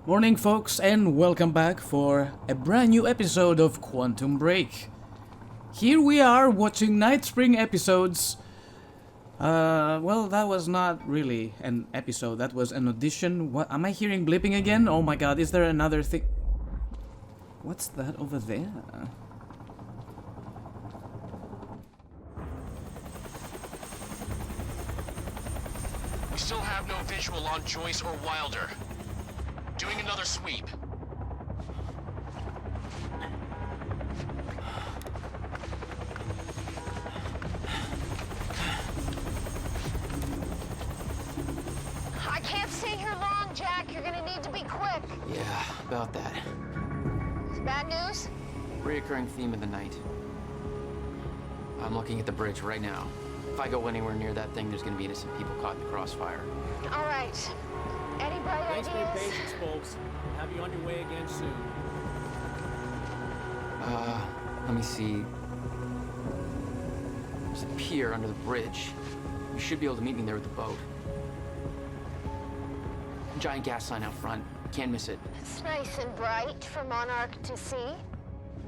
Morning, folks, and welcome back for a brand new episode of Quantum Break. Here we are watching Night Spring episodes. Well, that was not really an episode, that was an audition. What am I hearing blipping again? Oh my god, is there another thing? What's that over there? We still have no visual on Joyce or Wilder. Doing another sweep. I can't stay here long, Jack. You're gonna need to be quick. Yeah, about that. It's bad news? Reoccurring theme of the night. I'm looking at the bridge right now. If I go anywhere near that thing, there's gonna be innocent people caught in the crossfire. All right. Any bright Thanks for your ideas? patience, folks. We'll have you on your way again soon. Let me see. There's a pier under the bridge. You should be able to meet me there with the boat. Giant gas sign out front. Can't miss it. It's nice and bright for Monarch to see.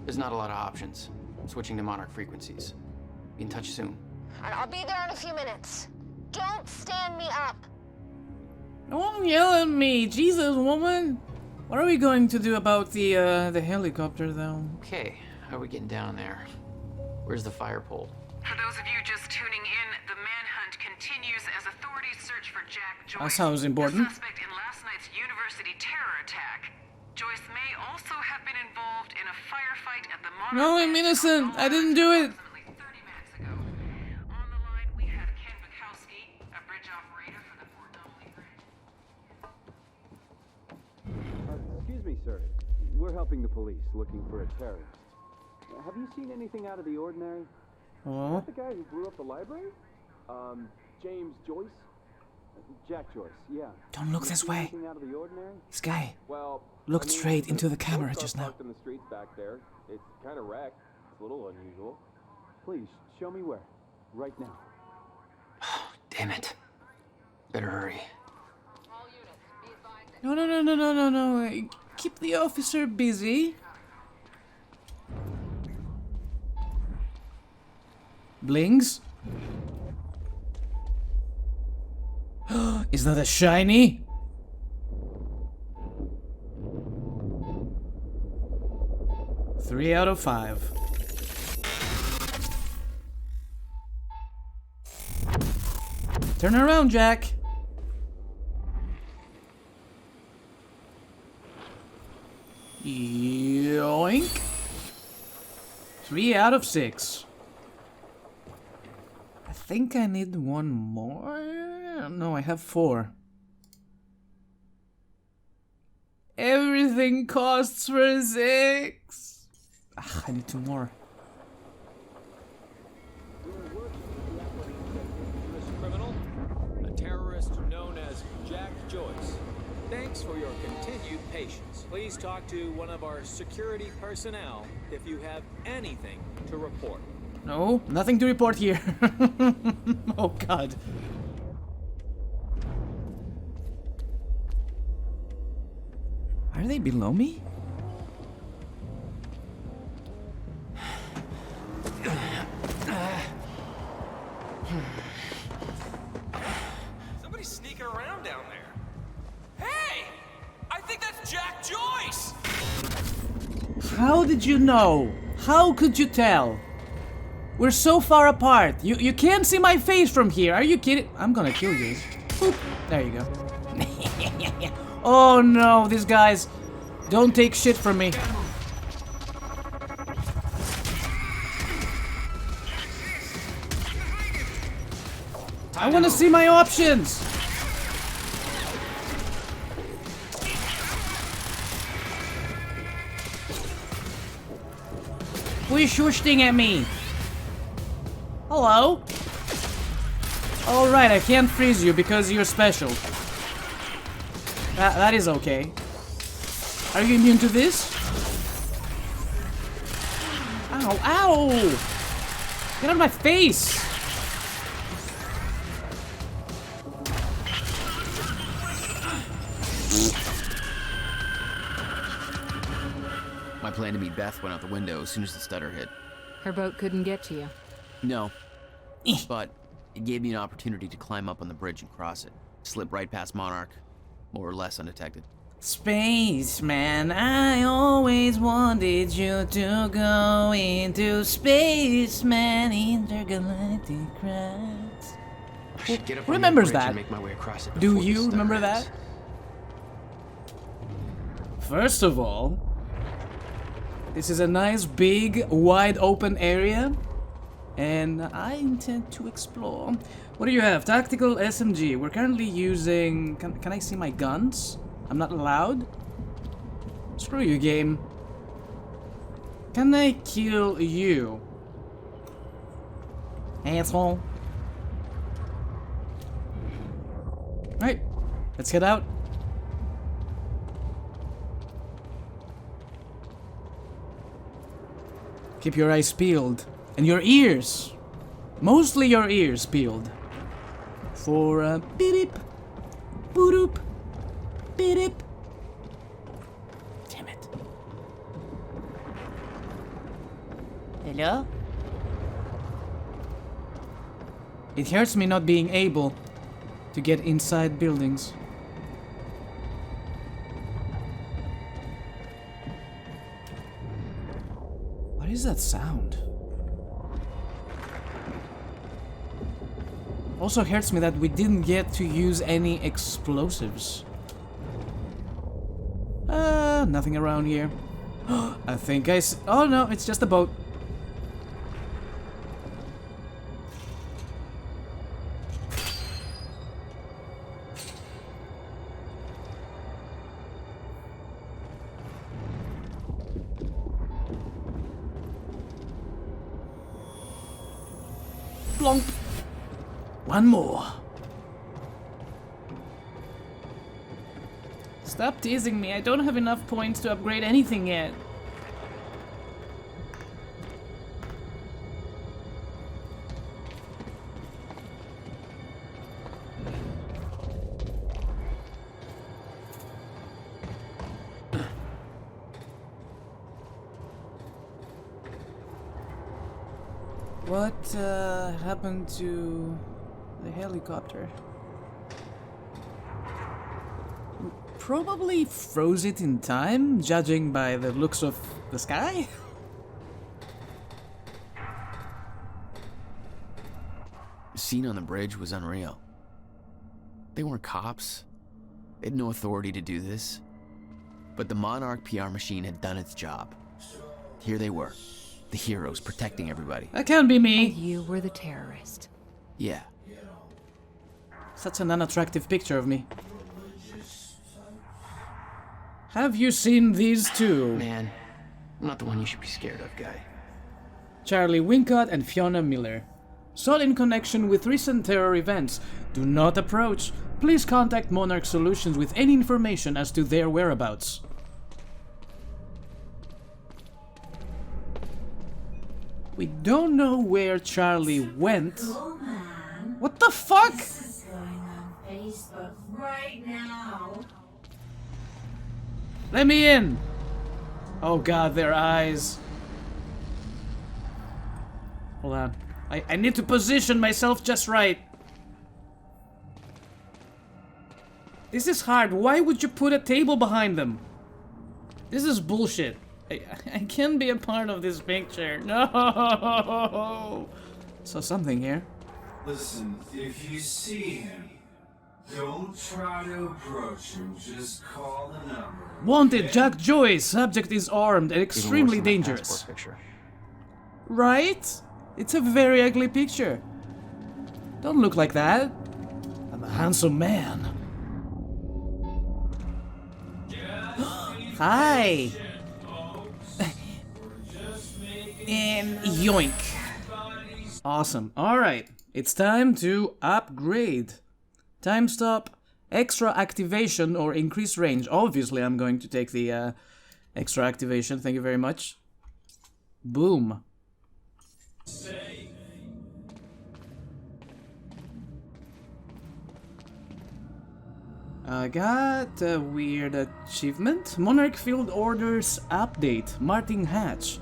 There's not a lot of options. Switching to Monarch frequencies. Be in touch soon. And I'll be there in a few minutes. Don't stand me up. Don't yell at me, Jesus, woman! What are we going to do about the helicopter, though? Okay, how are we getting down there? Where's the fire pole? For those of you just tuning in, the manhunt continues as authorities search for Jack Joyce. That sounds important. The suspect in last night's university terror attack. Joyce may also have been involved in a firefight at the Monarch. No, I'm innocent. I didn't do it. Approximately 30 minutes ago. On the line, we have Ken Bukowski, a bridge operator for the Port Donnelly Bridge. Excuse me, sir. We're helping the police looking for a terrorist. Have you seen anything out of the ordinary? Oh, The guy who blew up the library? James Joyce? Jack Joyce, yeah. don't look You this see way. Anything out of the ordinary? This guy Well, looked straight into the camera boat car just now. parked in the streets back there. It's kind of wrecked. It's a little unusual. Please, show me where. Right now. Damn it. Better hurry. No. Keep the officer busy. Blings? Is that a shiny? Three out of 5. Turn around, Jack. Yoink. 3 out of 6. I think I need one more. No, I have 4. Everything costs for 6. I need 2 more. Criminal, a terrorist known as Jack Joyce. Thanks for your continued patience. Please talk to one of our security personnel if you have anything to report. No, nothing to report here. Oh god. Are they below me? Somebody's sneaking around down there. Hey! I think that's Jack Joyce! How did you know? How could you tell? We're so far apart. You can't see my face from here. Are you kidding? I'm gonna kill you. Boop. There you go. Oh no, these guys don't take shit from me. I wanna see my options. Who is shooting at me? Hello? Alright, I can't freeze you because you're special. That is okay. Are you immune to this? Ow, ow! Get out of my face! plan to meet Beth went out the window as soon as the stutter hit. Her boat couldn't get to you. No. But it gave me an opportunity to climb up on the bridge and cross it. Slip right past Monarch, more or less undetected. Spaceman, I always wanted you to go into Spaceman Intergalactic Crafts. I should get up Who on remembers the bridge that? and make my way across it Do before the you stutter remember ends. that? First of all, this is a nice, big, wide open area, and I intend to explore. What do you have? Tactical SMG. We're currently using... Can I see my guns? I'm not allowed? Screw you, game. Can I kill you? Asshole. Alright, let's head out. Keep your eyes peeled. And your ears. Mostly your ears peeled. For beep, boop, beep. Damn it. Hello? It hurts me not being able to get inside buildings. What is that sound? Also hurts me that we didn't get to use any explosives. Nothing around here. I think I see. Oh no, it's just a boat. Plonk. One more. Stop teasing me. I don't have enough points to upgrade anything yet. What happened to the helicopter? Probably froze it in time, judging by the looks of the sky. The scene on the bridge was unreal. They weren't cops. They had no authority to do this. But the Monarch PR machine had done its job. Here they were, the heroes protecting everybody. That can't be me. And you were the terrorist. Yeah. Such an unattractive picture of me. Have you seen these two? Man, I'm not the one you should be scared of, guy. Charlie Wincott and Fiona Miller. Sought in connection with recent terror events. Do not approach. Please contact Monarch Solutions with any information as to their whereabouts. We don't know where Charlie went. Cool, man. What the fuck? This is going on Facebook right now. Let me in! Oh god, their eyes. Hold on. I need to position myself just right. This is hard. Why would you put a table behind them? This is bullshit. I can't be a part of this picture. No! Saw something here. Listen, if you see him, don't try to approach him. Just call the number. Wanted, Jack Joyce. Subject is armed and extremely dangerous. Right? It's a very ugly picture. Don't look like that. I'm a handsome man. Hi. And yoink. Awesome. Alright. It's time to upgrade. Time stop, extra activation or increased range. Obviously, I'm going to take the extra activation. Thank you very much. Boom. I got a weird achievement. Monarch Field Orders Update. Martin Hatch.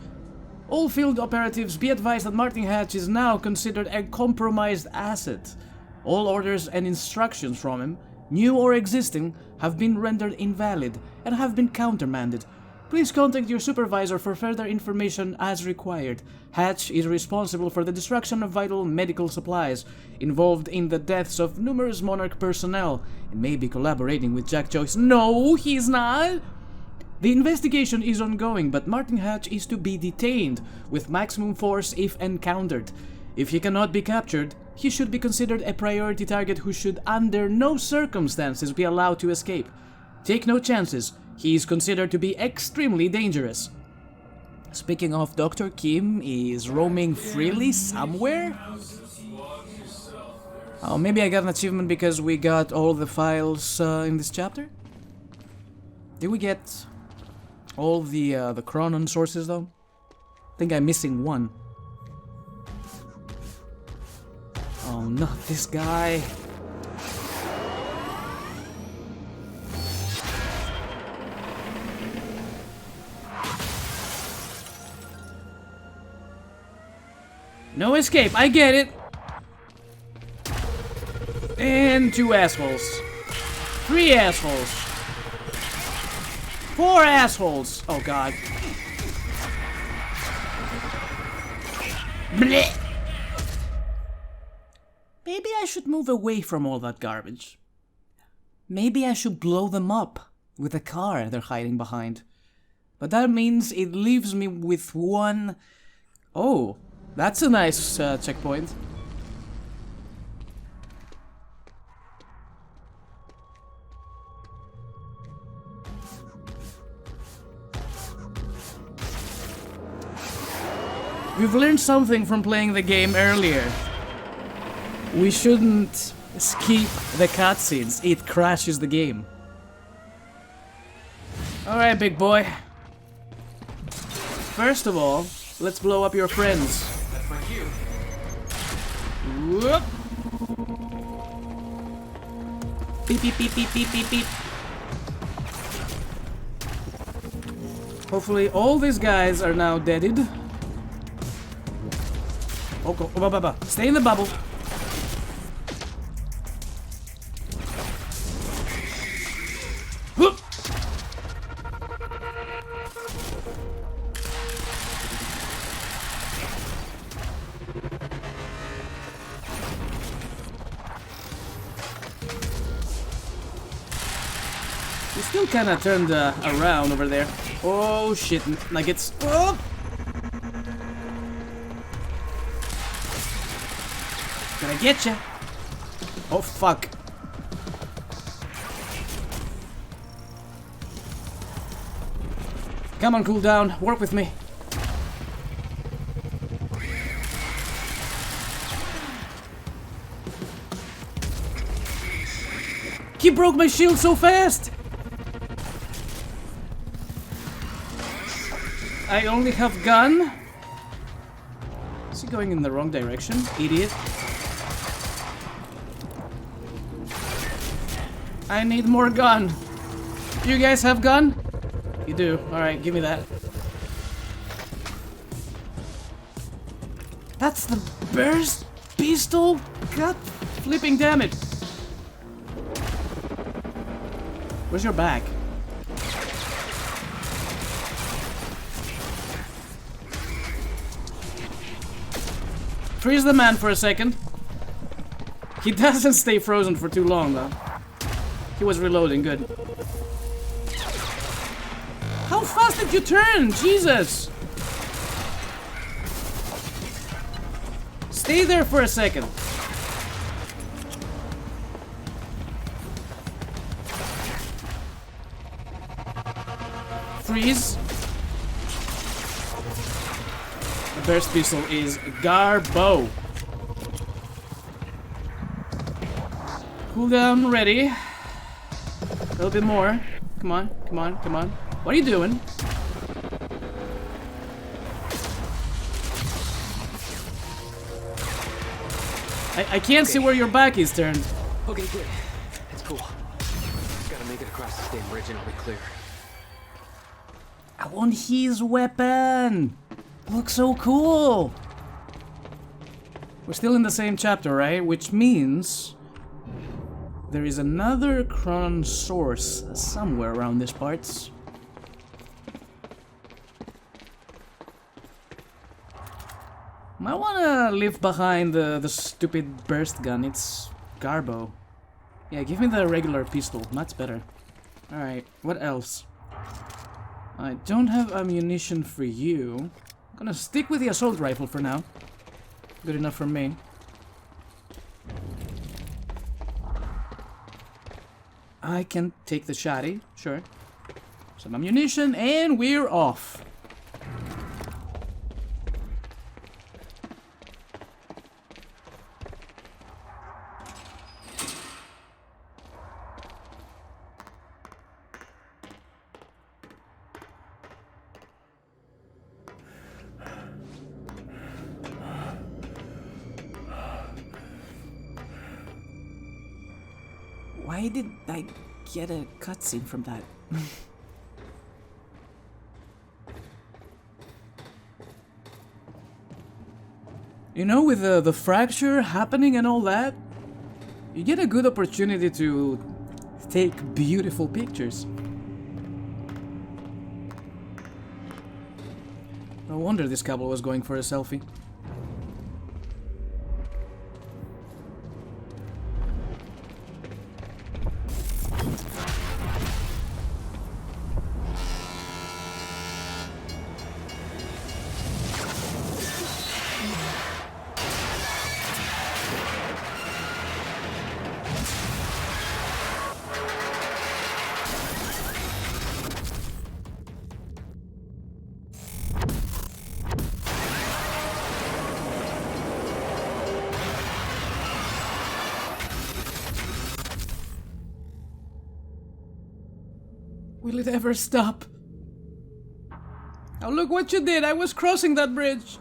All field operatives be advised that Martin Hatch is now considered a compromised asset. All orders and instructions from him, new or existing, have been rendered invalid and have been countermanded. Please contact your supervisor for further information as required. Hatch is responsible for the destruction of vital medical supplies, involved in the deaths of numerous Monarch personnel, and may be collaborating with Jack Joyce. No, he's not! The investigation is ongoing, but Martin Hatch is to be detained with maximum force if encountered. If he cannot be captured, he should be considered a priority target who should under no circumstances be allowed to escape. Take no chances. He is considered to be extremely dangerous. Speaking of, Dr. Kim is roaming freely somewhere? Oh, maybe I got an achievement because we got all the files in this chapter? Did we get all the Chronon sources though? I think I'm missing one. Oh, not this guy. No escape, I get it. And 2 assholes. 3 assholes. 4 assholes. Oh god. Blech. Maybe I should move away from all that garbage. Maybe I should blow them up with the car they're hiding behind. But that means it leaves me with one... Oh, that's a nice checkpoint. We've learned something from playing the game earlier. We shouldn't skip the cutscenes, it crashes the game. Alright, big boy. First of all, let's blow up your friends. That's my cue. Whoop. Beep, beep, beep, beep, beep, beep, beep. Hopefully all these guys are now deaded. Oh, stay in the bubble. Whoop. He still kind of turned around over there. Oh shit, nuggets. Oh! Gonna get ya. Oh fuck. Come on, cool down. Work with me. He broke my shield so fast. I only have gun. Is he going in the wrong direction? Idiot. I need more gun. You guys have gun? You do. Alright, give me that. That's the burst pistol? God flipping damn it. Where's your back? Freeze the man for a second. He doesn't stay frozen for too long though. He was reloading, good. How fast did you turn? Jesus! Stay there for a second. Freeze. The burst pistol is Garbo. Cooldown ready. A little bit more. Come on, come on, come on. What are you doing? I can't see where your back is turned. Okay, good. That's cool. Make it across this damn bridge and I'll be clear. I want his weapon! Looks so cool! We're still in the same chapter, right? Which means there is another Chron source somewhere around these parts. Might wanna leave behind the stupid burst gun. It's Garbo. Yeah, give me the regular pistol. Much better. Alright, what else? I don't have ammunition for you. I'm gonna stick with the assault rifle for now. Good enough for me. I can take the shotty, sure. Some ammunition, and we're off. Why did I get a cutscene from that? You know, with the fracture happening and all that, you get a good opportunity to take beautiful pictures. No wonder this couple was going for a selfie. Will it ever stop? Oh, look what you did! I was crossing that bridge!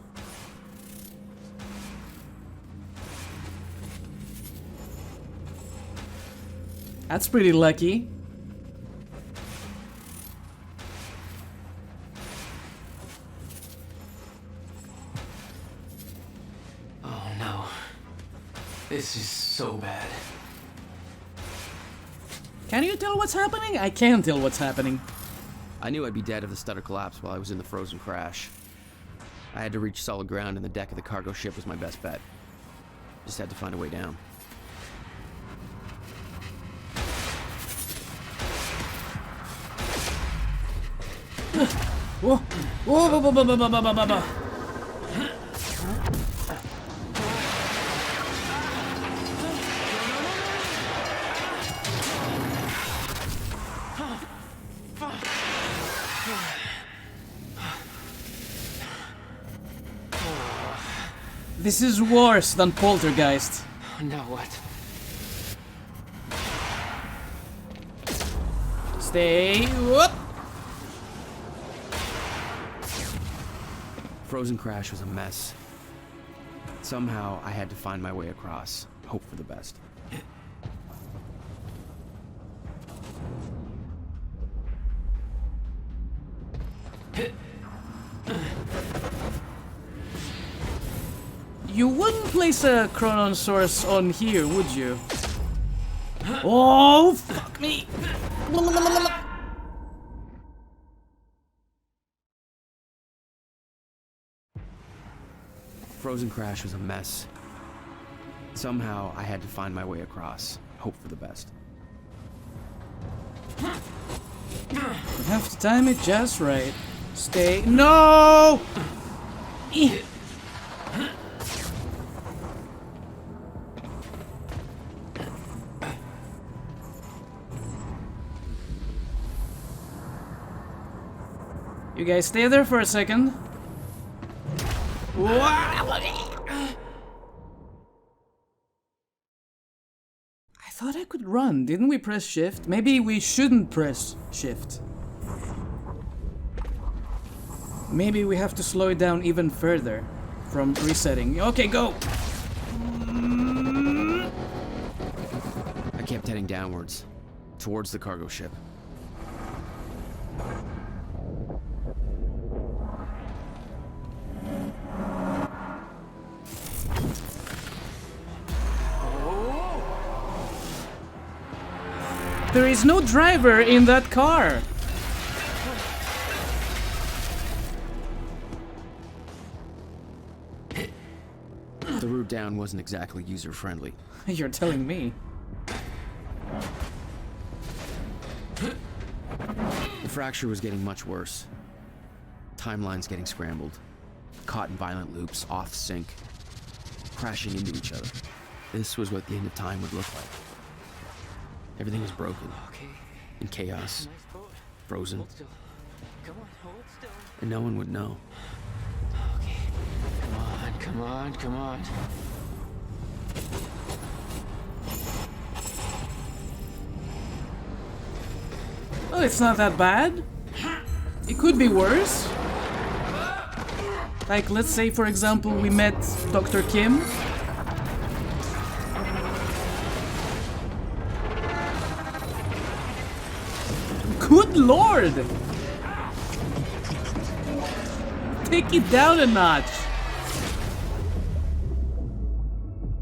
That's pretty lucky. Oh no. This is so bad. Can you tell what's happening? I can tell what's happening. I knew I'd be dead if the stutter collapsed while I was in the frozen crash. I had to reach solid ground, and the deck of the cargo ship was my best bet. Just had to find a way down. Whoa! Whoa! Whoa! Whoa! Whoa! Whoa! Whoa! Whoa! Whoa! This is worse than Poltergeist. Now what? Stay. Whoop. Frozen crash was a mess. Somehow, I had to find my way across. Hope for the best. You wouldn't place a Chronon source on here, would you? Oh, fuck me! Frozen crash was a mess. Somehow, I had to find my way across. Hope for the best. You have to time it just right. Stay. No! You guys stay there for a second. I thought I could run. Didn't we press shift? Maybe we shouldn't press shift. Maybe we have to slow it down even further from resetting. Okay, go! I kept heading downwards. towards the cargo ship. There is no driver in that car. The route down wasn't exactly user-friendly. You're telling me. The fracture was getting much worse. Timelines getting scrambled. Caught in violent loops, off sync. Crashing into each other. This was what the end of time would look like. Everything was broken. In chaos. Frozen. And no one would know. Okay. Come on, come on. Well, it's not that bad. It could be worse. Like, let's say, for example, we met Dr. Kim. Good lord! Take it down a notch.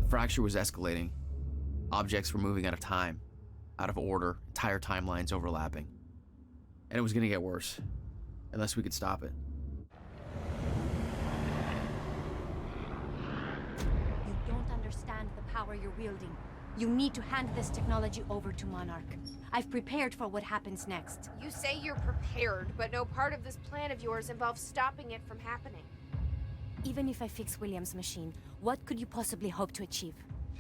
Fracture was escalating. Objects were moving out of time, out of order, entire timelines overlapping. And it was gonna get worse, unless we could stop it. You don't understand the power you're wielding. You need to hand this technology over to Monarch. I've prepared for what happens next. You say you're prepared, but no part of this plan of yours involves stopping it from happening. Even if I fix William's machine, what could you possibly hope to achieve?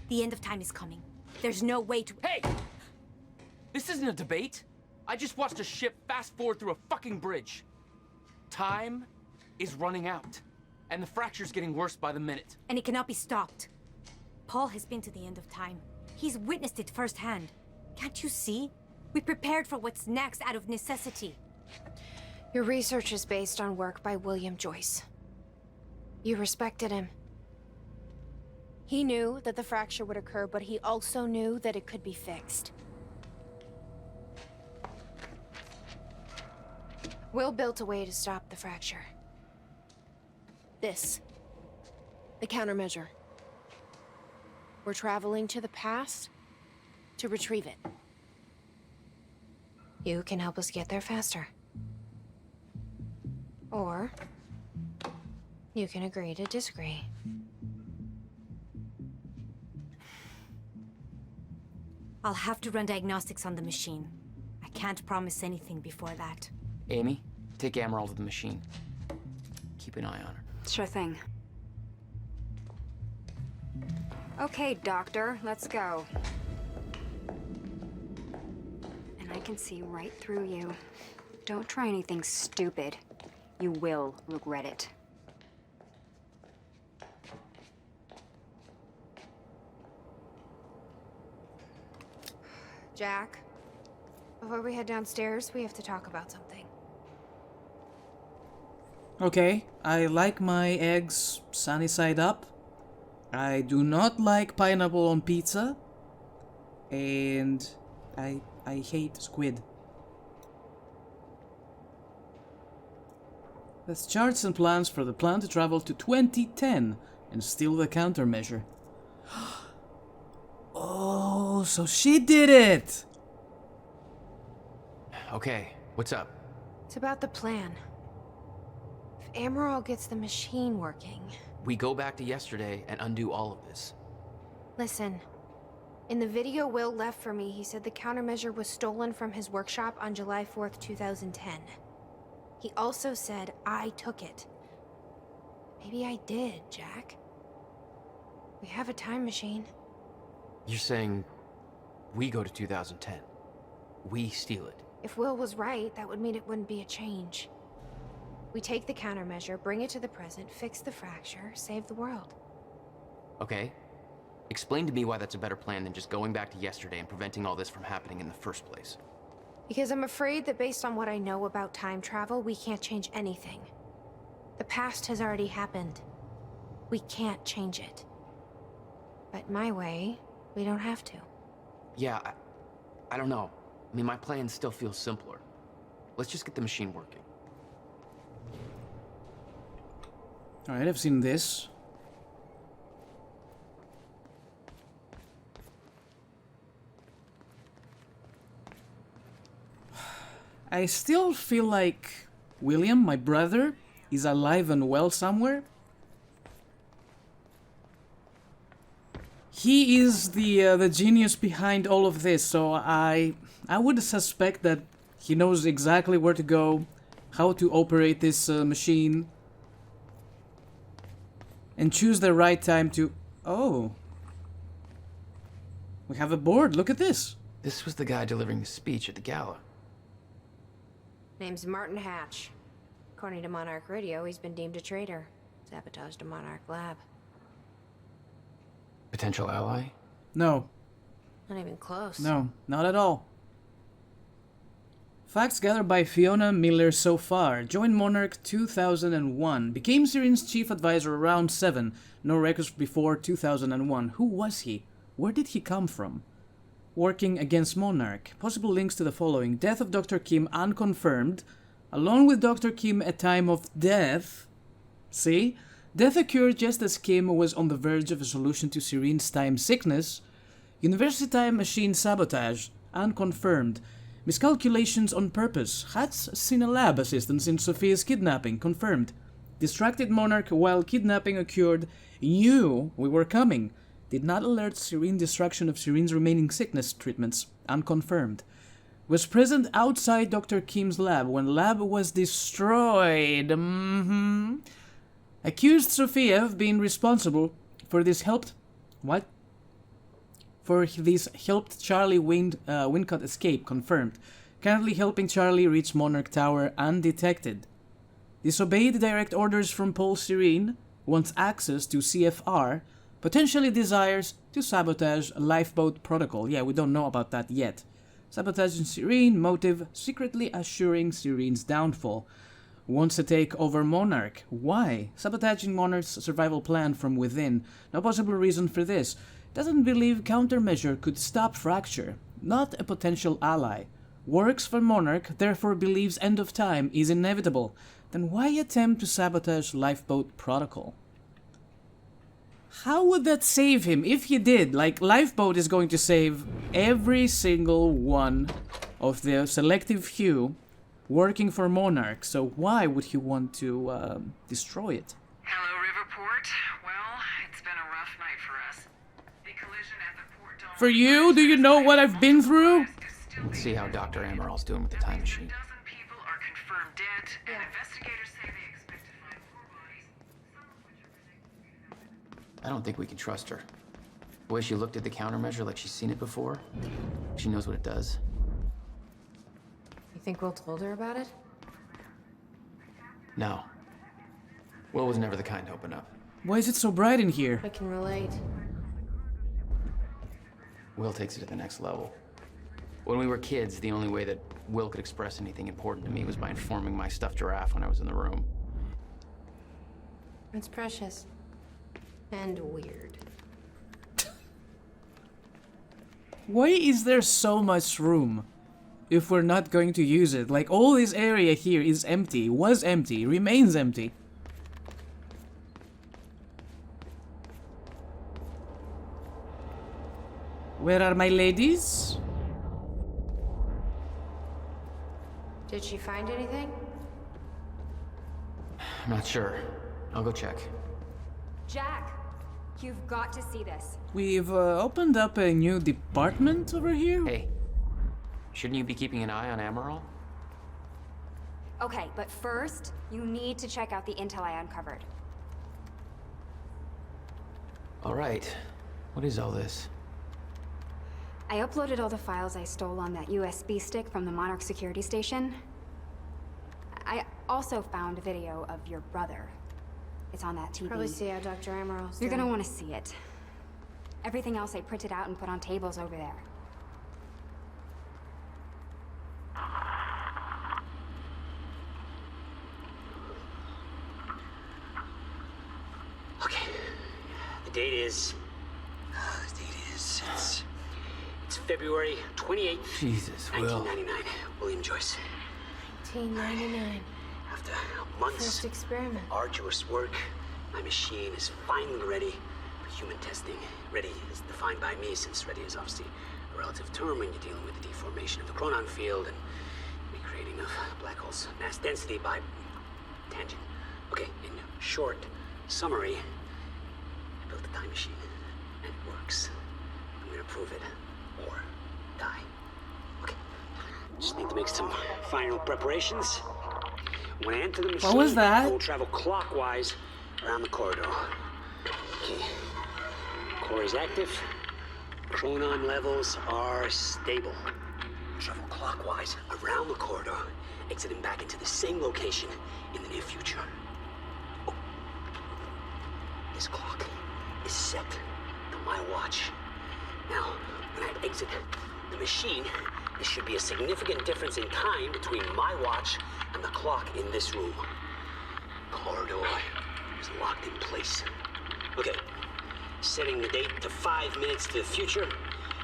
The end of time is coming. There's no way to— Hey! This isn't a debate. I just watched a ship fast forward through a fucking bridge. Time is running out, and the fracture's getting worse by the minute. And it cannot be stopped. Paul has been to the end of time. He's witnessed it firsthand. Can't you see? We prepared for what's next out of necessity. Your research is based on work by William Joyce. You respected him. He knew that the fracture would occur, but he also knew that it could be fixed. Will built a way to stop the fracture. This. The countermeasure. We're traveling to the past to retrieve it. You can help us get there faster. Or you can agree to disagree. I'll have to run diagnostics on the machine. I can't promise anything before that. Amy, take Amaral to the machine. Keep an eye on her. Sure thing. Okay, Doctor, let's go. And I can see right through you. Don't try anything stupid. You will regret it. Jack, before we head downstairs, we have to talk about something. Okay, I like my eggs sunny side up. I do not like pineapple on pizza. And I hate squid. Let's chart some plans for the plan to travel to 2010 and steal the countermeasure. Oh, so she did it! Okay, what's up? It's about the plan. If Amaral gets the machine working... We go back to yesterday and undo all of this. Listen. In the video Will left for me, he said the countermeasure was stolen from his workshop on July 4th, 2010. He also said I took it. Maybe I did, Jack. We have a time machine. You're saying we go to 2010. We steal it. If Will was right, that would mean it wouldn't be a change. We take the countermeasure, bring it to the present, fix the fracture, save the world. Okay. Explain to me why that's a better plan than just going back to yesterday and preventing all this from happening in the first place. Because I'm afraid that based on what I know about time travel, we can't change anything. The past has already happened. We can't change it. But my way, we don't have to. Yeah, I don't know. I mean, my plan still feels simpler. Let's just get the machine working. Alright, I've seen this. I still feel like William, my brother, is alive and well somewhere. He is the genius behind all of this, so I would suspect that he knows exactly where to go, how to operate this machine, and choose the right time to... Oh. We have a board, look at this. This was the guy delivering the speech at the gala. Name's Martin Hatch. According to Monarch Radio, he's been deemed a traitor. Sabotaged a Monarch lab. Potential ally? No. Not even close. No, not at all. Facts gathered by Fiona Miller so far. Joined Monarch 2001. Became Serene's chief advisor around 7. No records before 2001. Who was he? Where did he come from? Working against Monarch. Possible links to the following. Death of Dr. Kim unconfirmed. Alone with Dr. Kim at time of death. See? Death occurred just as Kim was on the verge of a solution to Serene's time sickness. University time machine sabotage. Unconfirmed. Miscalculations on purpose. Hat's seen a lab assistance in Sophia's kidnapping. Confirmed. Distracted Monarch while kidnapping occurred. Knew we were coming. Did not alert Serene destruction of Serene's remaining sickness treatments. Unconfirmed. Was present outside Dr. Kim's lab when lab was destroyed. Accused Sophia of being responsible for this helped... What? For this helped Charlie Wincott escape. Confirmed. Currently helping Charlie reach Monarch Tower undetected. Disobeyed direct orders from Paul Serene. Wants access to CFR. Potentially desires to sabotage a lifeboat protocol. Yeah, we don't know about that yet. Sabotaging Serene, motive, secretly assuring Serene's downfall. Wants to take over Monarch. Why? Sabotaging Monarch's survival plan from within. No possible reason for this. Doesn't believe countermeasure could stop Fracture. Not a potential ally. Works for Monarch, therefore believes end of time is inevitable. Then why attempt to sabotage lifeboat protocol? How would that save him if you did? Like, Lifeboat is going to save every single one of the selective few working for Monarch, so why would he want to destroy it? Hello, Riverport. Well, it's been a rough night for us. The collision at the port dock... For you? Do you know what I've been through? Let's see how Dr. Amaral's doing with the time machine. People are confirmed dead, and investigators say they expect to find more bodies, some of which are predicted. I don't think we can trust her. The way she looked at the countermeasure like she's seen it before. She knows what it does. You think Will told her about it? No. Will was never the kind to open up. Why is it so bright in here? I can relate. Will takes it to the next level. When we were kids, the only way that Will could express anything important to me was by informing my stuffed giraffe when I was in the room. It's precious. And weird. Why is there so much room if we're not going to use it? Like, all this area here is empty, was empty, remains empty. Where are my ladies? Did she find anything? I'm not sure. I'll go check. Jack, you've got to see this. We've opened up a new department over here. Hey, shouldn't you be keeping an eye on Amaral? Okay, but first, you need to check out the intel I uncovered. All right. What is all this? I uploaded all the files I stole on that USB stick from the Monarch security station. I also found a video of your brother. It's on that TV. Probably see how Dr. Amaral's You're doing. gonna want to see it. Everything else I printed out and put on tables over there. Okay. The date is... it's February 28th, Jesus, Will. 1999. William Joyce. 1999. After months First experiment. of arduous work, my machine is finally ready for human testing. Ready is defined by me, since ready is obviously a relative term when you're dealing with the deformation of the chronon field and recreating of black holes' mass density by tangent. Okay, in short summary, I built a time machine, and it works. I'm gonna prove it, or die. Okay, just need to make some final preparations. When I enter the machine, What was that? I will travel clockwise around the corridor. Okay, core is active. Chronon levels are stable. Travel clockwise around the corridor, exiting back into the same location in the near future. Oh. This clock is set to my watch. Now, when I exit the machine, there should be a significant difference in time between my watch and the clock in this room. Corridor is locked in place. Okay, setting the date to 5 minutes to the future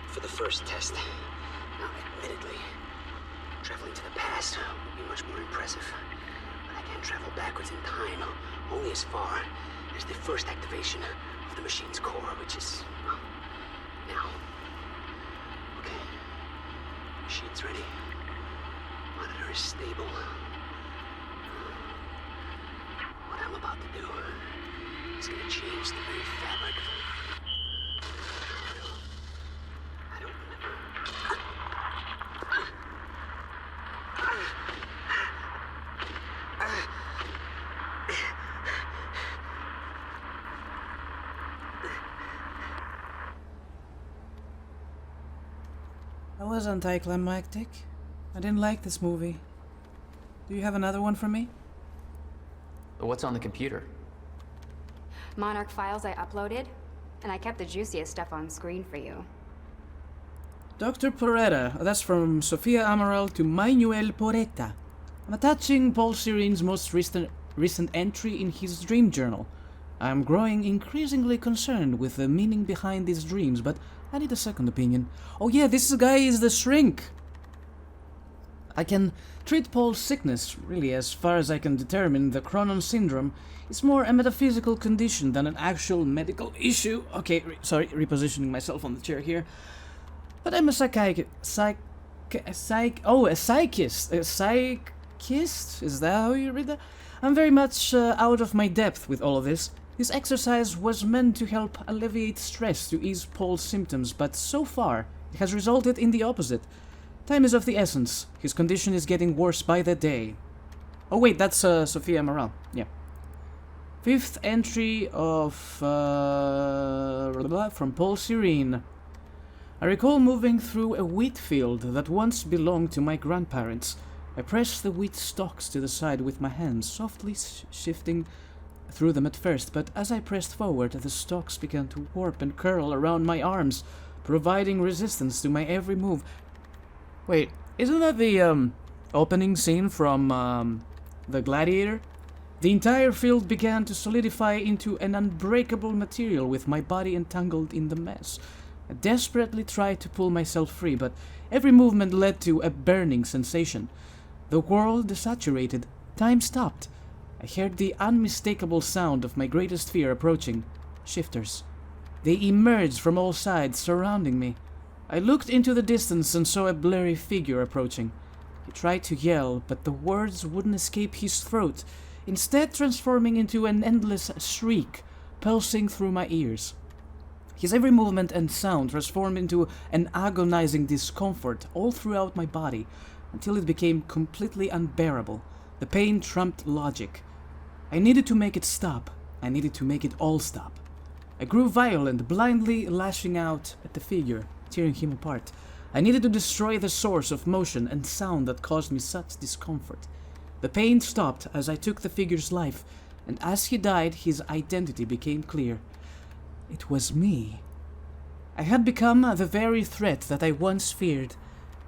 for the first test. Now, admittedly, traveling to the past would be much more impressive, but I can't travel backwards in time, only as far as the first activation of the machine's core, which is, well, now. Okay, machine's ready. Monitor is stable. What I'm about to do is gonna change the very fabric. I don't remember. That was anticlimactic. I didn't like this movie. Do you have another one for me? What's on the computer? Monarch files I uploaded, and I kept the juiciest stuff on screen for you. Dr. Porretta, that's from Sofia Amaral to Manuel Porretta. I'm attaching Paul Serene's most recent entry in his dream journal. I'm growing increasingly concerned with the meaning behind these dreams, but I need a second opinion. Oh yeah, this guy is the shrink! I can treat Paul's sickness, really, as far as I can determine. The Cronon syndrome is more a metaphysical condition than an actual medical issue. Okay, repositioning myself on the chair here. But I'm a psychist? A psychist? Is that how you read that? I'm very much out of my depth with all of this. This exercise was meant to help alleviate stress to ease Paul's symptoms, but so far, it has resulted in the opposite. Time is of the essence. His condition is getting worse by the day. Oh wait, that's Sofia Amaral. Yeah. Fifth entry of from Paul Serene. I recall moving through a wheat field that once belonged to my grandparents. I pressed the wheat stalks to the side with my hands, softly shifting through them at first, but as I pressed forward, the stalks began to warp and curl around my arms, providing resistance to my every move. Wait, isn't that the opening scene from The Gladiator? The entire field began to solidify into an unbreakable material with my body entangled in the mess. I desperately tried to pull myself free, but every movement led to a burning sensation. The world desaturated. Time stopped. I heard the unmistakable sound of my greatest fear approaching. Shifters. They emerged from all sides, surrounding me. I looked into the distance and saw a blurry figure approaching. He tried to yell, but the words wouldn't escape his throat, instead transforming into an endless shriek, pulsing through my ears. His every movement and sound transformed into an agonizing discomfort all throughout my body, until it became completely unbearable. The pain trumped logic. I needed to make it stop. I needed to make it all stop. I grew violent, blindly lashing out at the figure, tearing him apart. I needed to destroy the source of motion and sound that caused me such discomfort. The pain stopped as I took the figure's life, and as he died, his identity became clear. It was me. I had become the very threat that I once feared,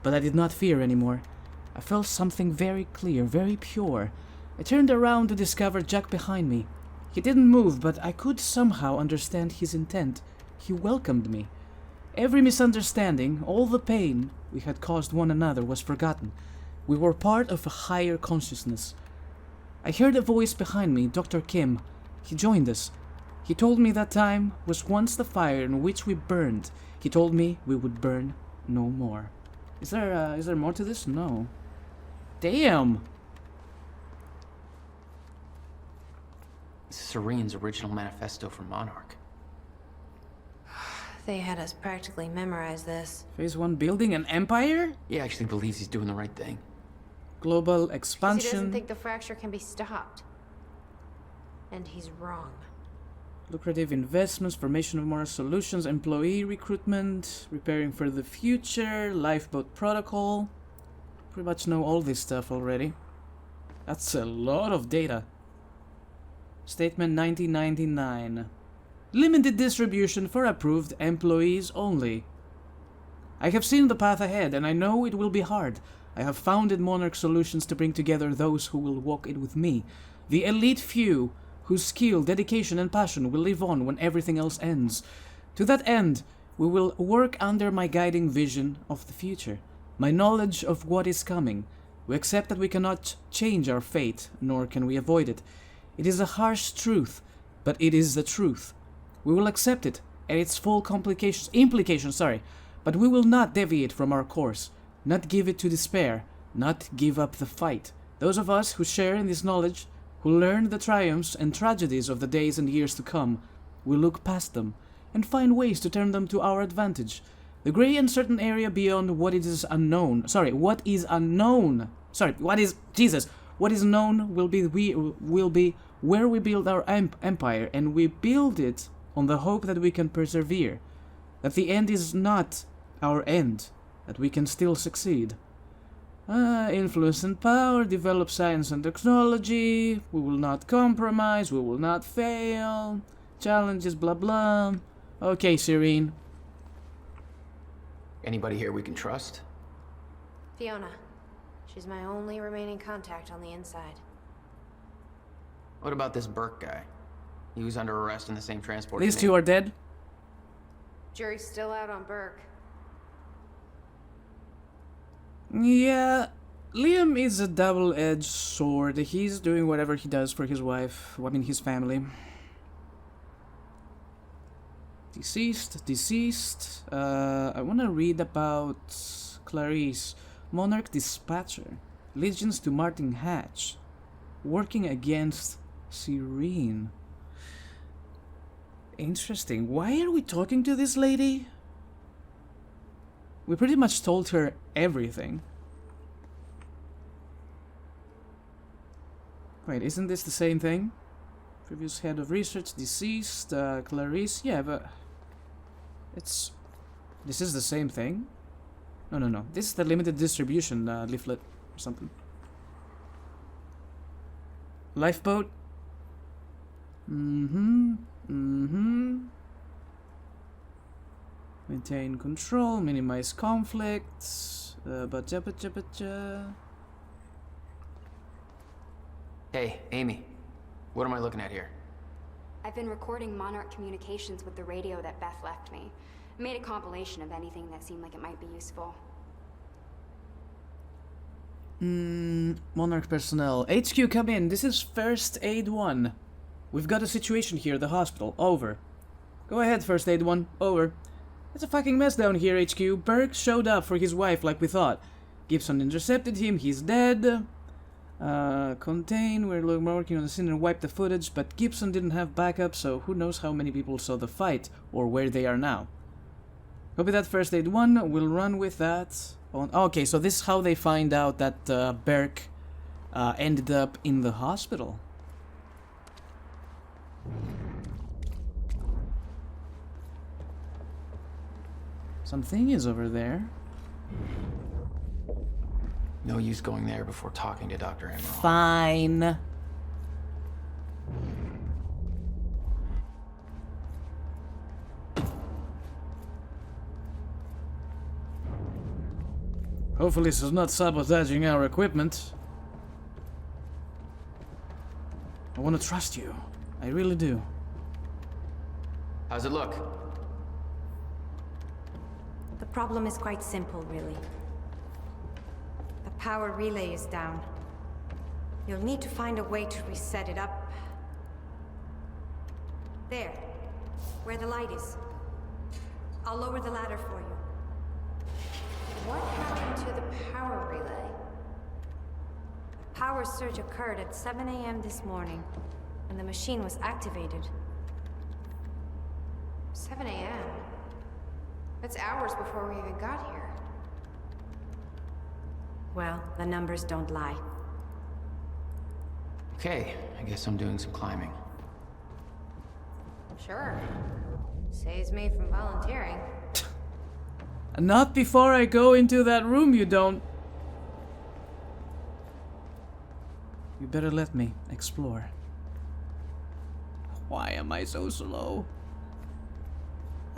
but I did not fear anymore. I felt something very clear, very pure. I turned around to discover Jack behind me. He didn't move, but I could somehow understand his intent. He welcomed me. Every misunderstanding, all the pain we had caused one another was forgotten. We were part of a higher consciousness. I heard a voice behind me, Dr. Kim. He joined us. He told me that time was once the fire in which we burned. He told me we would burn no more. Is there more to this? No. Damn! This is Serene's original manifesto for Monarch. They had us practically memorize this. Phase 1 building an empire? He actually believes he's doing the right thing. Global 'Cause expansion. he doesn't think the fracture can be stopped. And he's wrong. Lucrative investments, formation of more solutions, employee recruitment, preparing for the future, lifeboat protocol. Pretty much know all this stuff already. That's a lot of data. Statement 1999. Limited distribution for approved employees only. I have seen the path ahead, and I know it will be hard. I have founded Monarch Solutions to bring together those who will walk it with me. The elite few, whose skill, dedication, and passion will live on when everything else ends. To that end, we will work under my guiding vision of the future, my knowledge of what is coming. We accept that we cannot change our fate, nor can we avoid it. It is a harsh truth, but it is the truth. We will accept it and its full implications, but we will not deviate from our course, not give it to despair, not give up the fight. Those of us who share in this knowledge, who learn the triumphs and tragedies of the days and years to come, will look past them and find ways to turn them to our advantage. The gray uncertain area beyond what is known will be where we build our empire, and we build it on the hope that we can persevere, that the end is not our end, that we can still succeed. Influence and power, develop science and technology, we will not compromise, we will not fail, challenges, blah blah. Okay, Serene. Anybody here we can trust? Fiona. She's my only remaining contact on the inside. What about this Burke guy? He was under arrest in the same transport. These two are dead. Jury's still out on Burke. Yeah, Liam is a double-edged sword. He's doing whatever he does for his wife, his family. Deceased. I want to read about Clarice. Monarch Dispatcher. Allegiance to Martin Hatch. Working against Serene. Interesting. Why are we talking to this lady? We pretty much told her everything. Wait, isn't this the same thing? Previous head of research, deceased, Clarice. Yeah, but this is the same thing. No. This is the limited distribution leaflet or something. Lifeboat. Maintain control, minimize conflicts. Hey, Amy. What am I looking at here? I've been recording Monarch communications with the radio that Beth left me. I made a compilation of anything that seemed like it might be useful. Monarch personnel. HQ, come in. This is First Aid 1. We've got a situation here, the hospital. Over. Go ahead, First Aid 1. Over. It's a fucking mess down here, HQ. Burke showed up for his wife like we thought. Gibson intercepted him. He's dead. Contain. We're working on the scene and wipe the footage, but Gibson didn't have backup, so who knows how many people saw the fight or where they are now. Copy that, First Aid 1. We'll run with that. Okay, so this is how they find out that Burke ended up in the hospital. Something is over there. No use going there before talking to Dr. Emerald. Fine. Hopefully this is not sabotaging our equipment. I want to trust you. I really do. How's it look? The problem is quite simple, really. The power relay is down. You'll need to find a way to reset it up. There, where the light is. I'll lower the ladder for you. What happened to the power relay? A power surge occurred at 7 a.m. this morning, and the machine was activated. 7 a.m.? That's hours before we even got here. Well, the numbers don't lie. Okay, I guess I'm doing some climbing. Sure. Saves me from volunteering. Not before I go into that room, you don't. You better let me explore. Why am I so slow?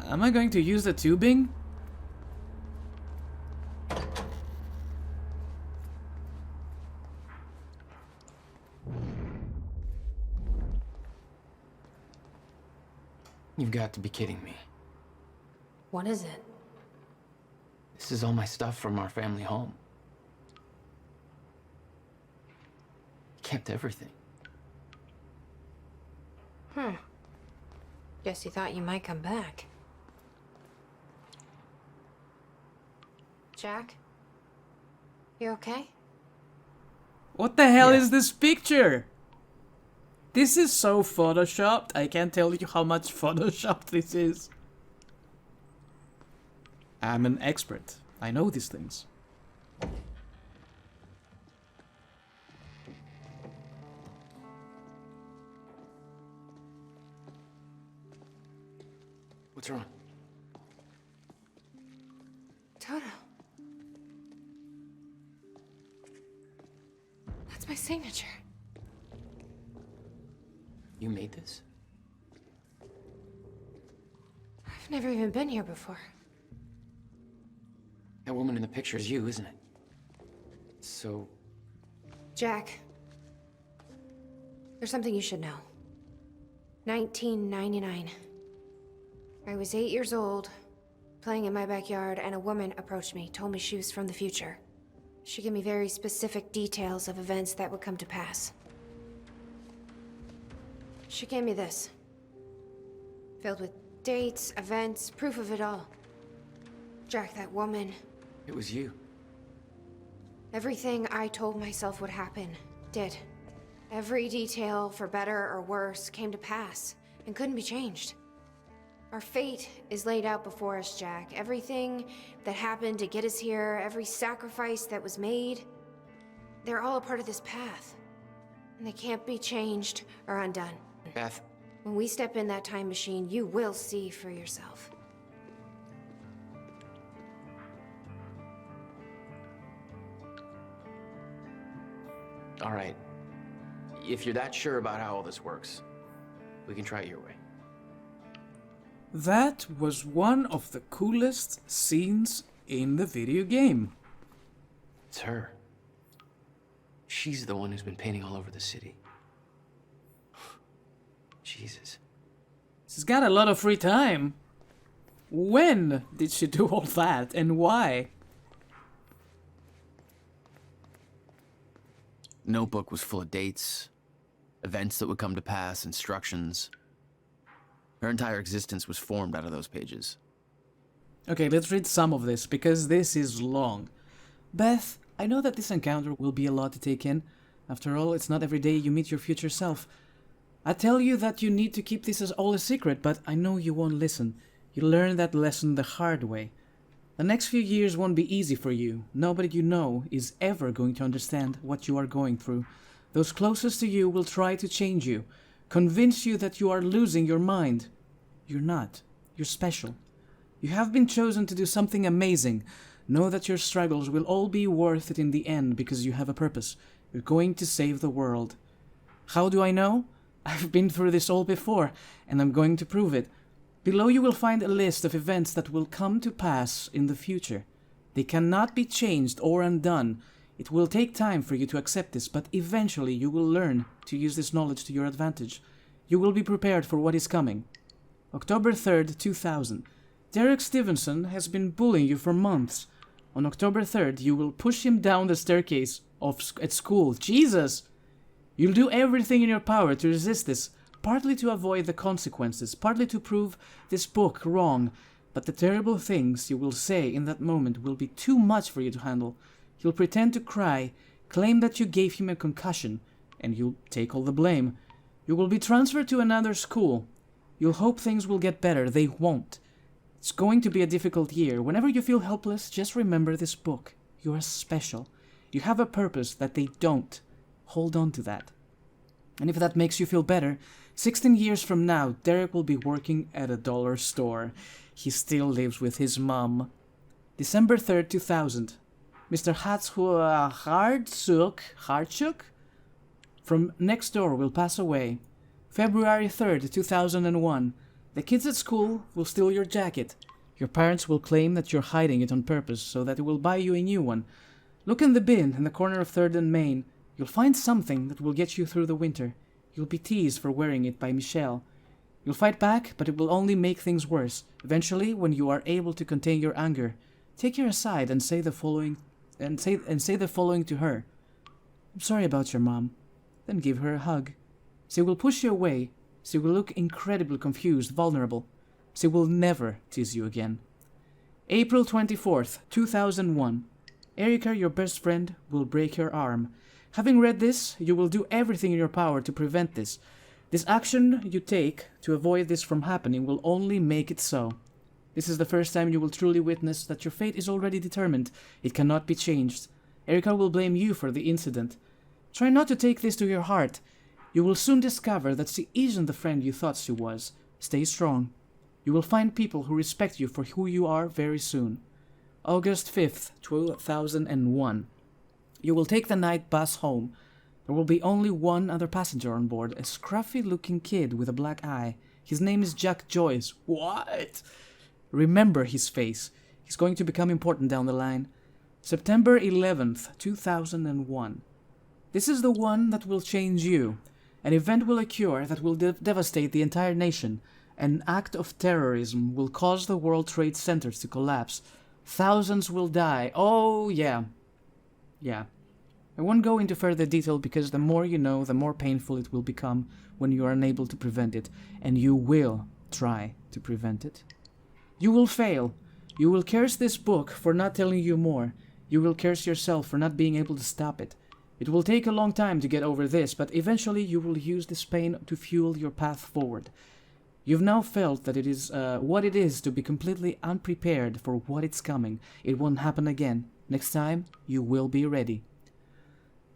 Am I going to use the tubing? You've got to be kidding me. What is it? This is all my stuff from our family home. Kept everything. Guess you thought you might come back. Jack? You okay? What the hell is this picture? This is so photoshopped. I can't tell you how much photoshopped this is. I'm an expert. I know these things. What's wrong? Toto. That's my signature. You made this? I've never even been here before. That woman in the picture is you, isn't it? So... Jack. There's something you should know. 1999. I was 8 years old, playing in my backyard, and a woman approached me, told me she was from the future. She gave me very specific details of events that would come to pass. She gave me this. Filled with dates, events, proof of it all. Jack, that woman... It was you. Everything I told myself would happen, did. Every detail, for better or worse, came to pass, and couldn't be changed. Our fate is laid out before us, Jack. Everything that happened to get us here, every sacrifice that was made, they're all a part of this path. And they can't be changed or undone. Beth. When we step in that time machine, you will see for yourself. All right. If you're that sure about how all this works, we can try it your way. That was one of the coolest scenes in the video game. It's her. She's the one who's been painting all over the city. Jesus. She's got a lot of free time. When did she do all that, and why? Notebook was full of dates, events that would come to pass, instructions. Her entire existence was formed out of those pages. Okay, let's read some of this, because this is long. Beth, I know that this encounter will be a lot to take in. After all, it's not every day you meet your future self. I tell you that you need to keep this as all a secret, but I know you won't listen. You'll learn that lesson the hard way. The next few years won't be easy for you. Nobody you know is ever going to understand what you are going through. Those closest to you will try to change you, convince you that you are losing your mind. You're not. You're special. You have been chosen to do something amazing. Know that your struggles will all be worth it in the end because you have a purpose. You're going to save the world. How do I know? I've been through this all before, and I'm going to prove it. Below you will find a list of events that will come to pass in the future. They cannot be changed or undone. It will take time for you to accept this, but eventually you will learn to use this knowledge to your advantage. You will be prepared for what is coming. October 3rd, 2000. Derek Stevenson has been bullying you for months. On October 3rd, you will push him down the staircase at school. Jesus! You'll do everything in your power to resist this, partly to avoid the consequences, partly to prove this book wrong. But the terrible things you will say in that moment will be too much for you to handle. You'll pretend to cry, claim that you gave him a concussion, and you'll take all the blame. You will be transferred to another school. You'll hope things will get better. They won't. It's going to be a difficult year. Whenever you feel helpless, just remember this book. You are special. You have a purpose that they don't. Hold on to that. And if that makes you feel better, 16 years from now, Derek will be working at a dollar store. He still lives with his mom. December 3rd, 2000. Mr. Hartsook from next door will pass away. February 3rd, 2001. The kids at school will steal your jacket. Your parents will claim that you're hiding it on purpose so that they will buy you a new one. Look in the bin in the corner of 3rd and Main. You'll find something that will get you through the winter. You'll be teased for wearing it by Michelle. You'll fight back, but it will only make things worse. Eventually, when you are able to contain your anger, take her aside and say the following to her. I'm sorry about your mom. Then give her a hug. She will push you away. She will look incredibly confused, vulnerable. She will never tease you again. April 24th, 2001. Erica, your best friend, will break her arm. Having read this, you will do everything in your power to prevent this. This action you take to avoid this from happening will only make it so. This is the first time you will truly witness that your fate is already determined. It cannot be changed. Erica will blame you for the incident. Try not to take this to your heart. You will soon discover that she isn't the friend you thought she was. Stay strong. You will find people who respect you for who you are very soon. August 5th, 2001. You will take the night bus home. There will be only one other passenger on board, a scruffy-looking kid with a black eye. His name is Jack Joyce. What? Remember his face. He's going to become important down the line. September 11th, 2001. This is the one that will change you. An event will occur that will devastate the entire nation. An act of terrorism will cause the World Trade Centers to collapse. Thousands will die. Oh, yeah. Yeah. I won't go into further detail because the more you know, the more painful it will become when you are unable to prevent it. And you will try to prevent it. You will fail. You will curse this book for not telling you more. You will curse yourself for not being able to stop it. It will take a long time to get over this, but eventually you will use this pain to fuel your path forward. You've now felt that it is what it is to be completely unprepared for what is coming. It won't happen again. Next time, you will be ready.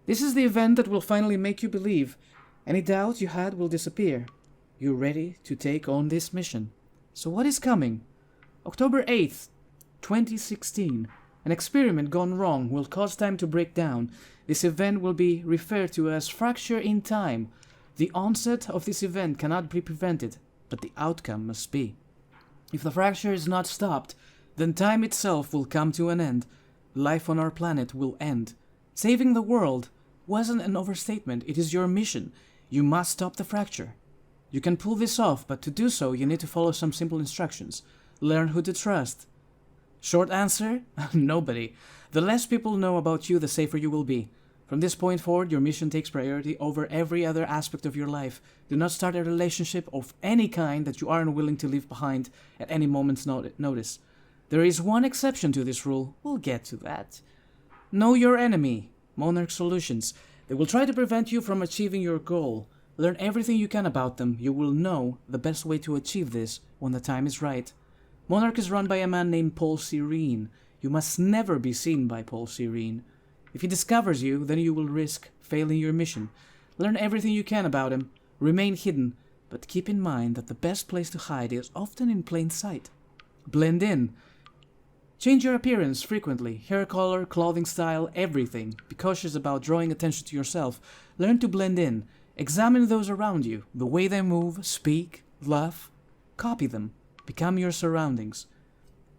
This is the event that will finally make you believe. Any doubt you had will disappear. You're ready to take on this mission. So what is coming? October 8th, 2016. An experiment gone wrong will cause time to break down. This event will be referred to as fracture in time. The onset of this event cannot be prevented, but the outcome must be. If the fracture is not stopped, then time itself will come to an end. Life on our planet will end. Saving the world wasn't an overstatement. It is your mission. You must stop the fracture. You can pull this off, but to do so, you need to follow some simple instructions. Learn who to trust. Short answer? Nobody. The less people know about you, the safer you will be. From this point forward, your mission takes priority over every other aspect of your life. Do not start a relationship of any kind that you aren't willing to leave behind at any moment's notice. There is one exception to this rule. We'll get to that. Know your enemy. Monarch Solutions. They will try to prevent you from achieving your goal. Learn everything you can about them. You will know the best way to achieve this when the time is right. Monarch is run by a man named Paul Serene. You must never be seen by Paul Serene. If he discovers you, then you will risk failing your mission. Learn everything you can about him. Remain hidden, but keep in mind that the best place to hide is often in plain sight. Blend in. Change your appearance frequently. Hair color, clothing style, everything. Be cautious about drawing attention to yourself. Learn to blend in. Examine those around you. The way they move, speak, laugh. Copy them. Become your surroundings.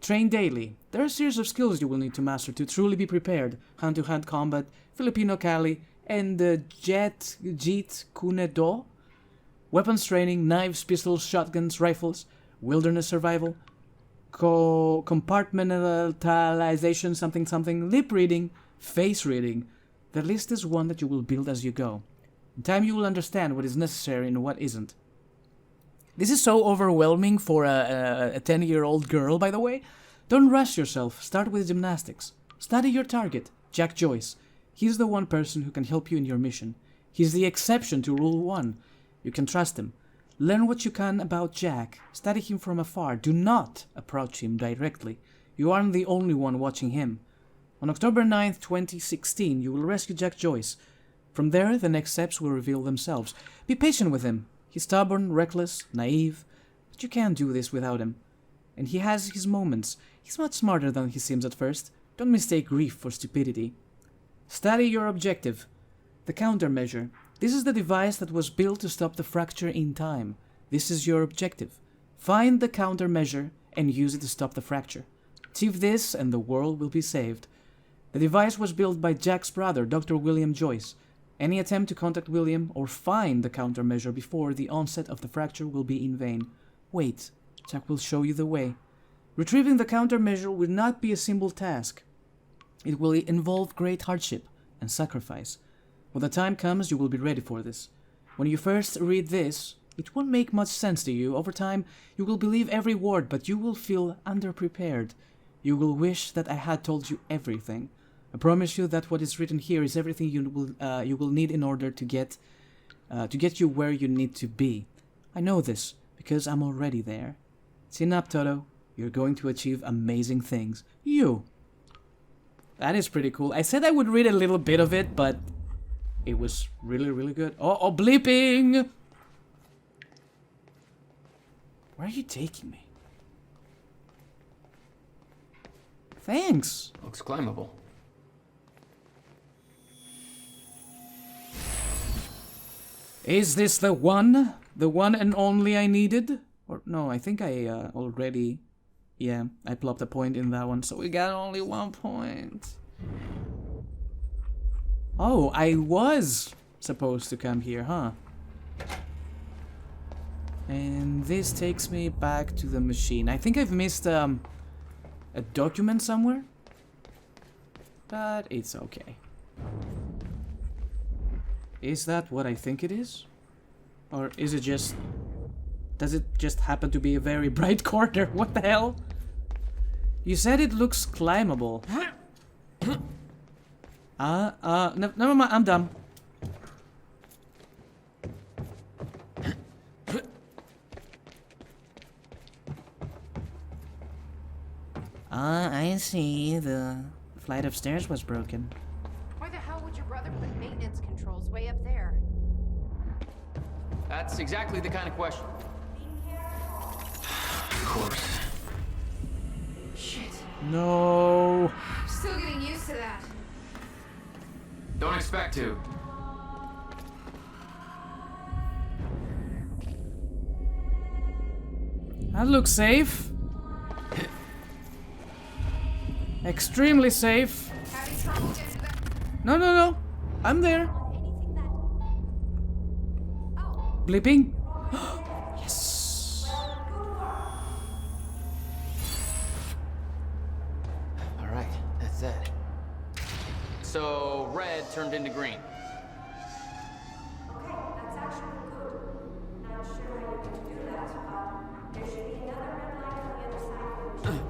Train daily. There are a series of skills you will need to master to truly be prepared. Hand-to-hand combat, Filipino Kali, and Jeet Kune Do. Weapons training, knives, pistols, shotguns, rifles, wilderness survival. compartmentalization, something something, lip reading, face reading. The list is one that you will build as you go. In time you will understand what is necessary and what isn't. This is so overwhelming for a 10-year-old girl, by the way. Don't rush yourself. Start with gymnastics. Study your target, Jack Joyce. He's the one person who can help you in your mission. He's the exception to Rule 1. You can trust him. Learn what you can about Jack. Study him from afar. Do not approach him directly. You aren't the only one watching him. On October 9th, 2016, you will rescue Jack Joyce. From there, the next steps will reveal themselves. Be patient with him. He's stubborn, reckless, naive, but you can't do this without him. And he has his moments. He's much smarter than he seems at first. Don't mistake grief for stupidity. Study your objective. The countermeasure. This is the device that was built to stop the fracture in time. This is your objective. Find the countermeasure and use it to stop the fracture. Achieve this and the world will be saved. The device was built by Jack's brother, Dr. William Joyce. Any attempt to contact William or find the countermeasure before the onset of the fracture will be in vain. Wait, Jack will show you the way. Retrieving the countermeasure will not be a simple task. It will involve great hardship and sacrifice. When the time comes, you will be ready for this. When you first read this, it won't make much sense to you. Over time, you will believe every word, but you will feel underprepared. You will wish that I had told you everything. I promise you that what is written here is everything you will need in order to get you where you need to be. I know this because I'm already there. Chin up, Toto. You're going to achieve amazing things. You. That is pretty cool. I said I would read a little bit of it, but it was really, really good. Oh, bleeping! Where are you taking me? Thanks. Looks climbable. Is this the one? The one and only I needed? Or no, I think I already... Yeah, I plopped a point in that one, so we got only 1 point. Oh, I was supposed to come here, huh? And this takes me back to the machine. I think I've missed a document somewhere, but it's okay. Is that what I think it is? Or is it just... Does it just happen to be a very bright corner? What the hell? You said it looks climbable. Never mind, I'm dumb. I see. The flight of stairs was broken. Why the hell would your brother put maintenance controls way up there? That's exactly the kind of question. Of course. Shit. No. I'm still getting used to that. Don't expect to. That looks safe. Extremely safe. No. I'm there. Blipping. Yes. All right, that's that. So red turned into green. Okay, that's actually good. Not sure how you can do that, but there should be another red line on the other side of the machine.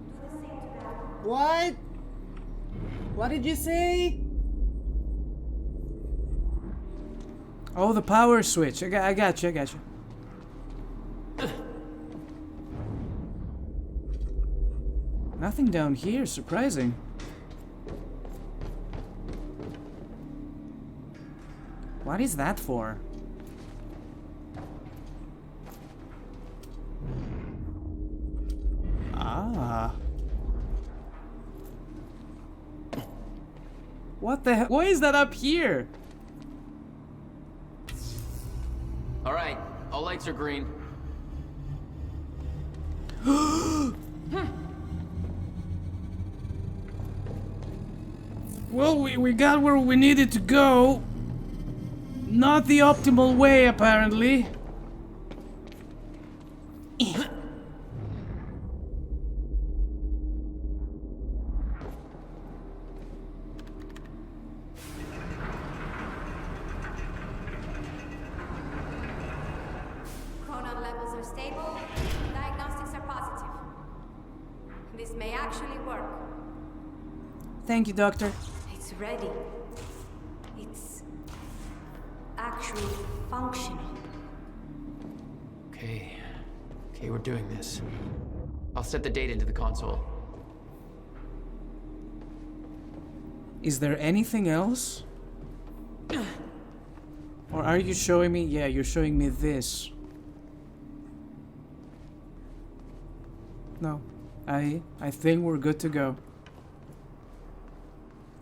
Do the same to that one. What? What did you say? Oh, the power switch. I got you. Nothing down here, surprising. What is that for? Ah. What the hell? Why is that up here? All right, all lights are green. Well, we got where we needed to go. Not the optimal way, apparently. are stable, diagnostics are positive. This may actually work. Thank you, Doctor. It's ready. It's actually functional. Okay, we're doing this. I'll set the date into the console. Is there anything else? Or are you showing me? Yeah, you're showing me this. No. I think we're good to go.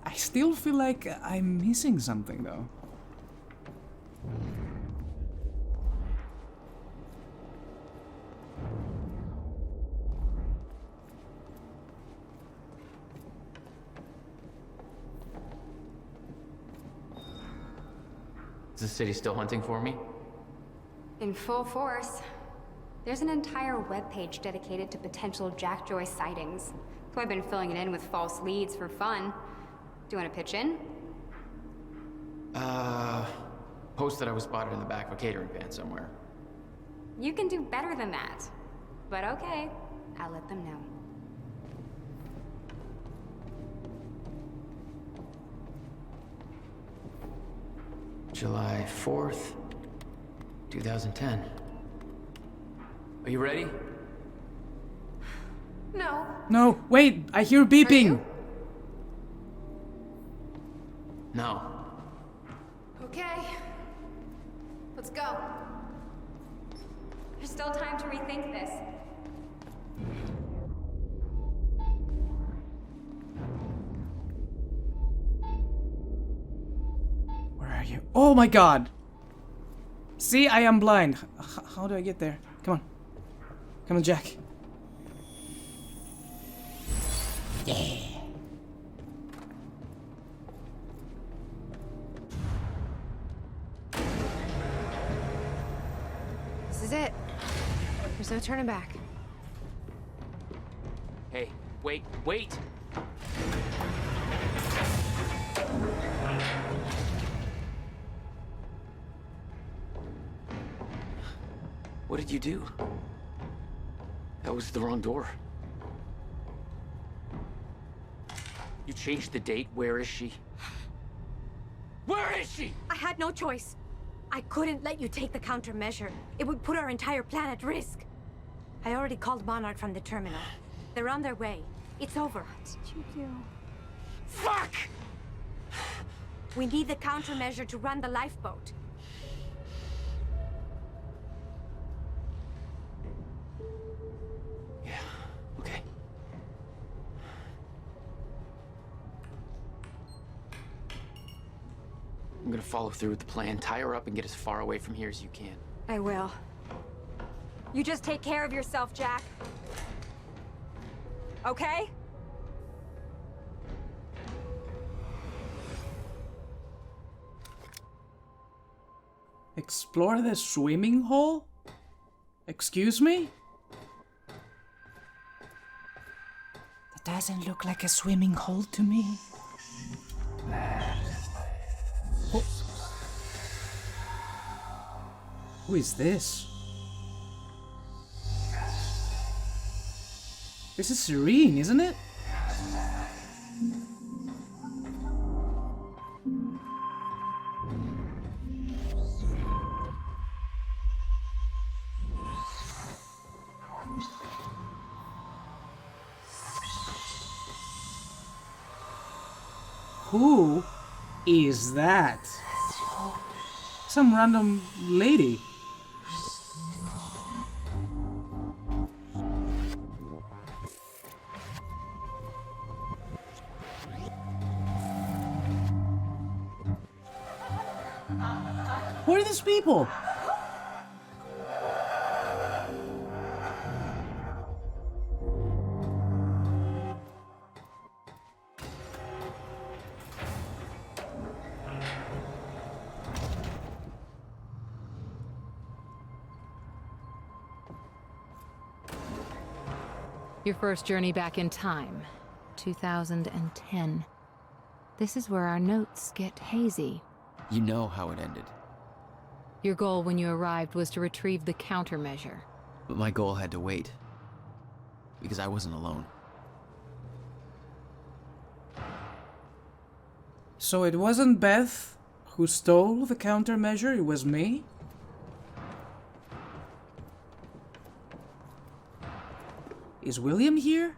I still feel like I'm missing something though. Is the city still hunting for me? In full force. There's an entire webpage dedicated to potential Jack Joyce sightings. So I've been filling it in with false leads for fun. Do you want to pitch in? Post that I was spotted in the back of a catering van somewhere. You can do better than that. But okay, I'll let them know. July 4th, 2010. Are you ready? No. No, wait, I hear beeping. No. Okay. Let's go. There's still time to rethink this. Where are you? Oh my god! See, I am blind. How do I get there? Come on. Come on, Jack. Yeah. This is it. There's no turning back. Hey, wait. What did you do? That was the wrong door. You changed the date. Where is she? Where is she? I had no choice. I couldn't let you take the countermeasure. It would put our entire plan at risk. I already called Monarch from the terminal. They're on their way. It's over. What did you do? Fuck! We need the countermeasure to run the lifeboat. Yeah, okay. I'm gonna follow through with the plan. Tie her up and get as far away from here as you can. I will. You just take care of yourself, Jack. Okay? Explore the swimming hole? Excuse me? That doesn't look like a swimming hole to me. Oh. Who is this? This is Serene, isn't it? Who is that? Some random lady. Who are these people? Your first journey back in time, 2010. This is where our notes get hazy. You know how it ended. Your goal when you arrived was to retrieve the countermeasure. But my goal had to wait. Because I wasn't alone. So it wasn't Beth who stole the countermeasure, it was me? Is William here?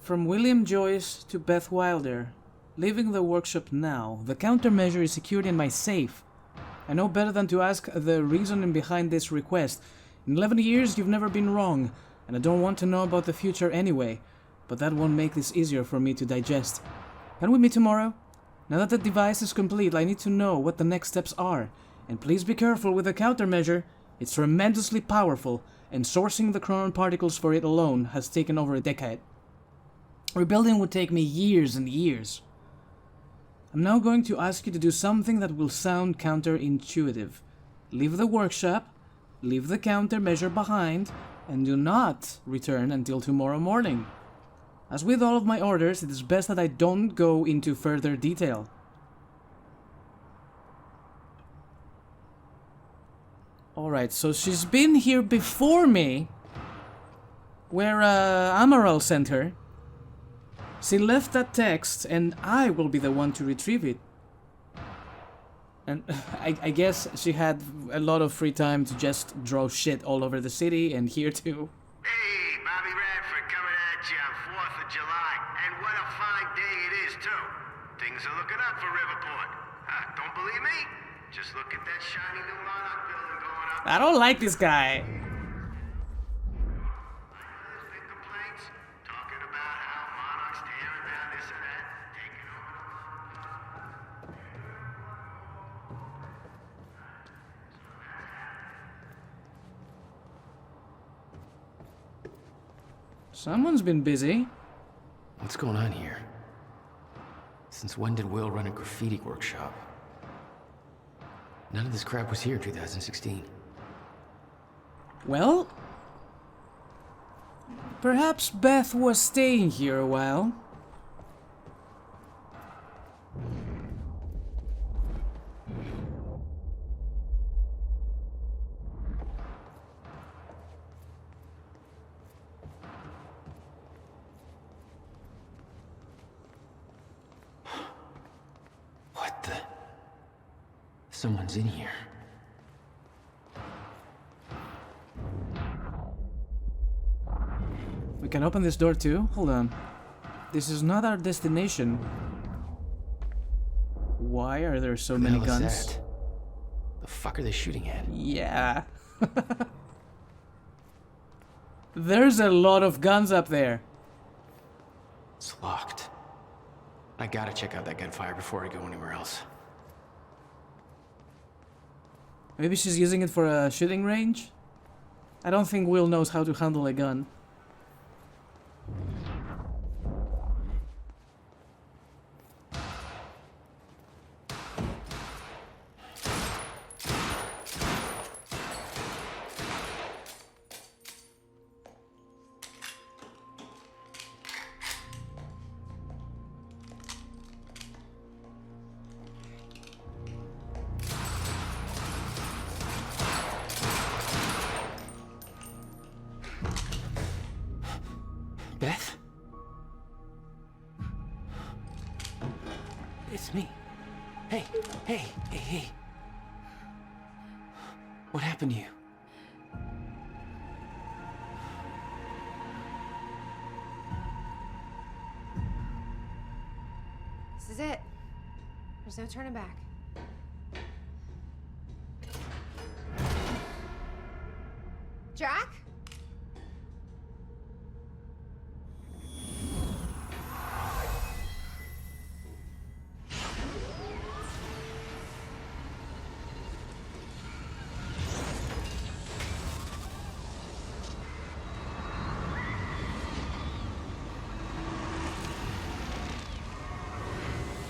From William Joyce to Beth Wilder. Leaving the workshop now. The countermeasure is secured in my safe. I know better than to ask the reasoning behind this request. In 11 years, you've never been wrong, and I don't want to know about the future anyway, but that won't make this easier for me to digest. Can we meet tomorrow? Now that the device is complete, I need to know what the next steps are. And please be careful with the countermeasure. It's tremendously powerful, and sourcing the chronon particles for it alone has taken over a decade. Rebuilding would take me years and years. I'm now going to ask you to do something that will sound counterintuitive. Leave the workshop, leave the countermeasure behind, and do not return until tomorrow morning. As with all of my orders, it is best that I don't go into further detail. Alright, so she's been here before me, where Amaral sent her. She left that text, and I will be the one to retrieve it. And I guess she had a lot of free time to just draw shit all over the city, and here too. Hey, Bobby Radford coming at you on 4th of July. And what a fine day it is, too. Things are looking up for Riverport. Don't believe me? Just look at that shiny new Monarch building going up. I don't like this guy. Someone's been busy. What's going on here? Since when did Will run a graffiti workshop? None of this crap was here in 2016. Well, perhaps Beth was staying here a while. What the? Someone's in here. We can open this door too? Hold on. This is not our destination. Why are there so many What the hell guns? is that? The fuck are they shooting at? Yeah. There's a lot of guns up there. It's locked. I gotta check out that gunfire before I go anywhere else. Maybe she's using it for a shooting range? I don't think Will knows how to handle a gun. Beth? It's me. Hey, hey, hey, hey. What happened to you? This is it. There's no turning back. Jack?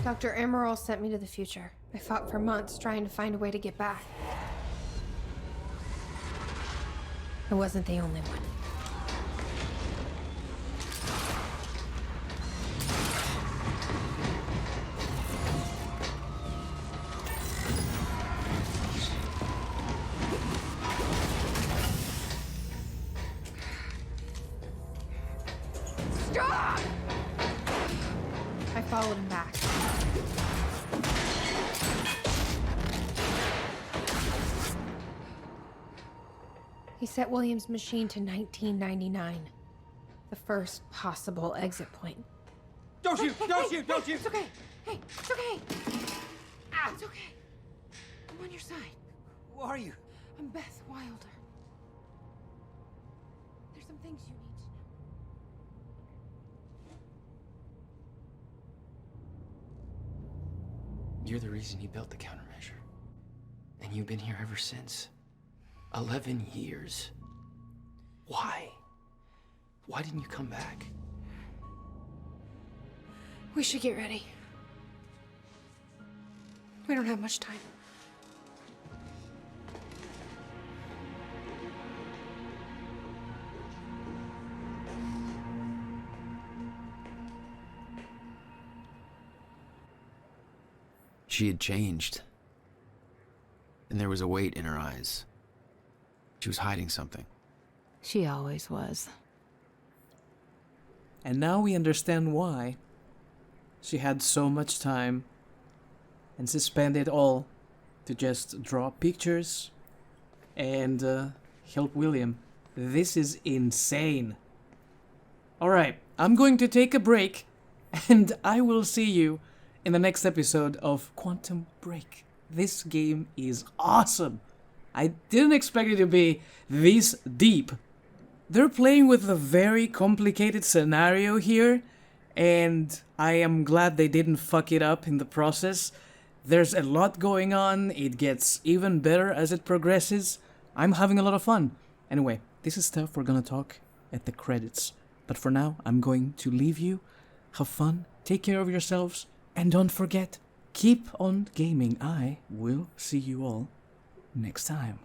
Dr. Emerald sent me to the future. I fought for months trying to find a way to get back. I wasn't the only one. followed him back. He set William's machine to 1999. The first possible exit point. Don't shoot! Don't shoot! Don't shoot! It's okay. Hey, it's okay. It's okay. I'm on your side. Who are you? I'm Beth Wilder. There's some things you need to know. You're the reason he built the countermeasure. And you've been here ever since. 11 years. Why? Why didn't you come back? We should get ready. We don't have much time. She had changed. And there was a weight in her eyes. She was hiding something. She always was. And now we understand why she had so much time and she spent it all to just draw pictures and help William. This is insane. Alright, I'm going to take a break and I will see you in the next episode of Quantum Break. This game is awesome. I didn't expect it to be this deep. They're playing with a very complicated scenario here, and I am glad they didn't fuck it up in the process. There's a lot going on. It gets even better as it progresses. I'm having a lot of fun. Anyway, this is stuff we're gonna talk at the credits. But for now, I'm going to leave you. Have fun, take care of yourselves, and don't forget, keep on gaming. I will see you all next time.